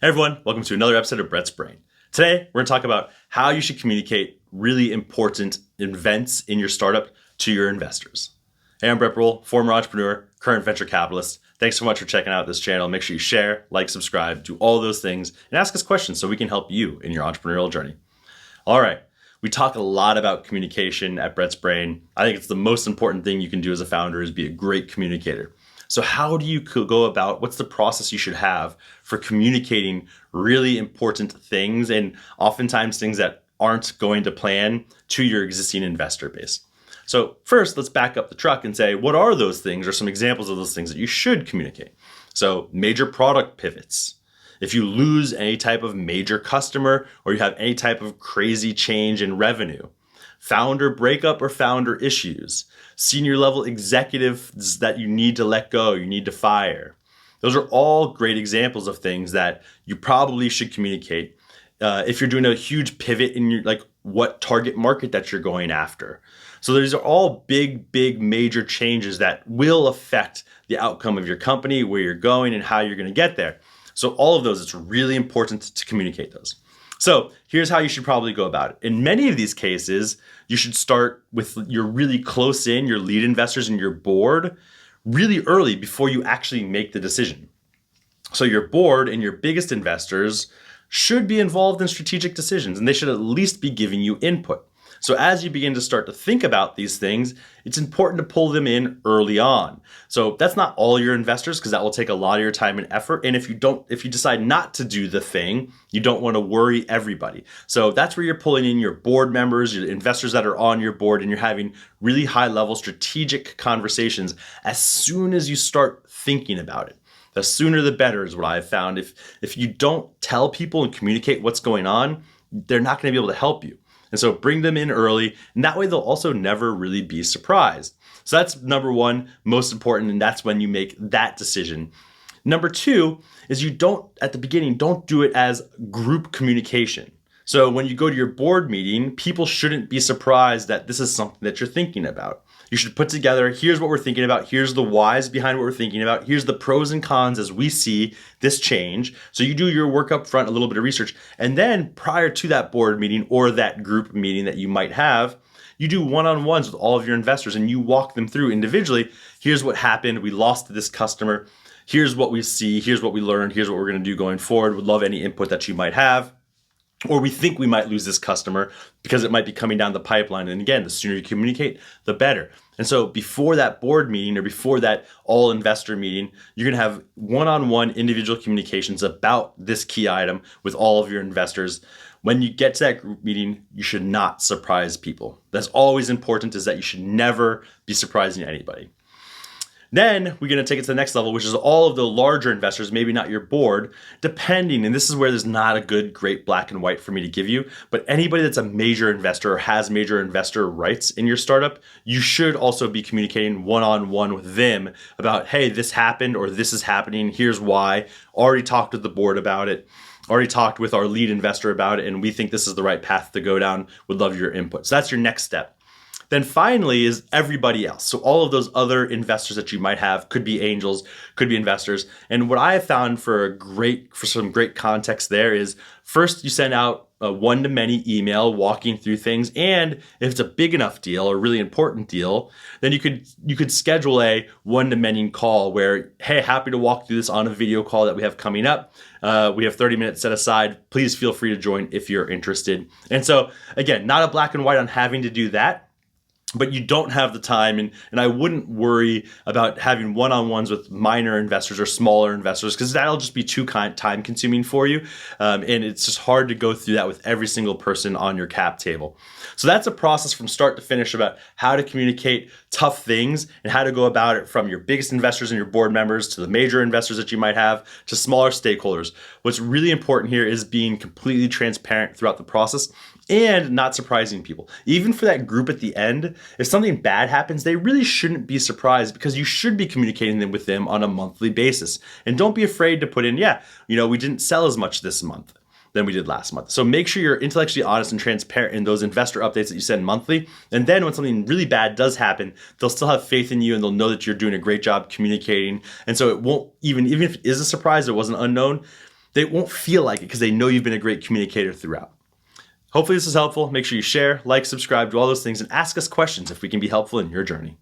Hey everyone, welcome to another episode of Brett's Brain. Today, we're going to talk about how you should communicate really important events in your startup to your investors. Hey, I'm Brett Brohl, former entrepreneur, current venture capitalist. Thanks so much for checking out this channel. Make sure you share, like, subscribe, do all those things, and ask us questions so we can help you in your entrepreneurial journey. All right, we talk a lot about communication at Brett's Brain. I think it's the most important thing you can do as a founder is be a great communicator. So how do you go about, what's the process you should have for communicating really important things and oftentimes things that aren't going to plan to your existing investor base? So first, let's back up the truck and say, what are those things or some examples of those things that you should communicate? So major product pivots. If you lose any type of major customer or you have any type of crazy change in revenue, founder breakup or founder issues, senior level executives that you need to let go, you need to fire. Those are all great examples of things that you probably should communicate. If you're doing a huge pivot in your what target market that you're going after. So these are all big major changes that will affect the outcome of your company, where you're going and how you're going to get there. So all of those, it's really important to communicate those. So here's how you should probably go about it. In many of these cases, you should start with your really close in, your lead investors and your board really early before you actually make the decision. So your board and your biggest investors should be involved in strategic decisions, and they should at least be giving you input. So as you begin to start to think about these things, it's important to pull them in early on. So that's not all your investors, because that will take a lot of your time and effort. And if you decide not to do the thing, you don't want to worry everybody. So that's where you're pulling in your board members, your investors that are on your board, and you're having really high level strategic conversations as soon as you start thinking about it. The sooner the better is what I've found. If you don't tell people and communicate what's going on, they're not going to be able to help you. And so bring them in early, and that way they'll also never really be surprised. So that's number one, most important, and that's when you make that decision. Number two is at the beginning, don't do it as group communication. So when you go to your board meeting, people shouldn't be surprised that this is something that you're thinking about. You should put together, here's what we're thinking about, here's the whys behind what we're thinking about, here's the pros and cons as we see this change. So you do your work up front, a little bit of research, and then prior to that board meeting or that group meeting that you might have, you do one-on-ones with all of your investors and you walk them through individually. Here's what happened, we lost this customer, here's what we see, here's what we learned, here's what we're gonna do going forward. Would love any input that you might have. Or we think we might lose this customer because it might be coming down the pipeline. And again, the sooner you communicate, the better. And so before that board meeting or before that all investor meeting, you're going to have one-on-one individual communications about this key item with all of your investors. When you get to that group meeting, you should not surprise people. That's always important, is that you should never be surprising anybody. Then we're going to take it to the next level, which is all of the larger investors, maybe not your board, depending, and this is where there's not a great black and white for me to give you, but anybody that's a major investor or has major investor rights in your startup, you should also be communicating one-on-one with them about, hey, this happened or this is happening, here's why. Already talked with the board about it, already talked with our lead investor about it, and we think this is the right path to go down. Would love your input. So that's your next step. Then finally is everybody else. So all of those other investors that you might have, could be angels, could be investors. And what I have found for some great context there is, first you send out a one-to-many email walking through things. And if it's a big enough deal or really important deal, then you could schedule a one-to-many call where, hey, happy to walk through this on a video call that we have coming up. We have 30 minutes set aside. Please feel free to join if you're interested. And so again, not a black and white on having to do that, but you don't have the time, and I wouldn't worry about having one-on-ones with minor investors or smaller investors, because that'll just be too time consuming for you. And it's just hard to go through that with every single person on your cap table. So that's a process from start to finish about how to communicate tough things and how to go about it, from your biggest investors and your board members to the major investors that you might have to smaller stakeholders. What's really important here is being completely transparent throughout the process and not surprising people. Even for that group at the end, if something bad happens, they really shouldn't be surprised, because you should be communicating with them on a monthly basis. And don't be afraid to put in, we didn't sell as much this month than we did last month. So make sure you're intellectually honest and transparent in those investor updates that you send monthly. And then when something really bad does happen, they'll still have faith in you and they'll know that you're doing a great job communicating. And so it won't, even if it is a surprise, it wasn't unknown, they won't feel like it because they know you've been a great communicator throughout. Hopefully this is helpful. Make sure you share, like, subscribe, do all those things, and ask us questions if we can be helpful in your journey.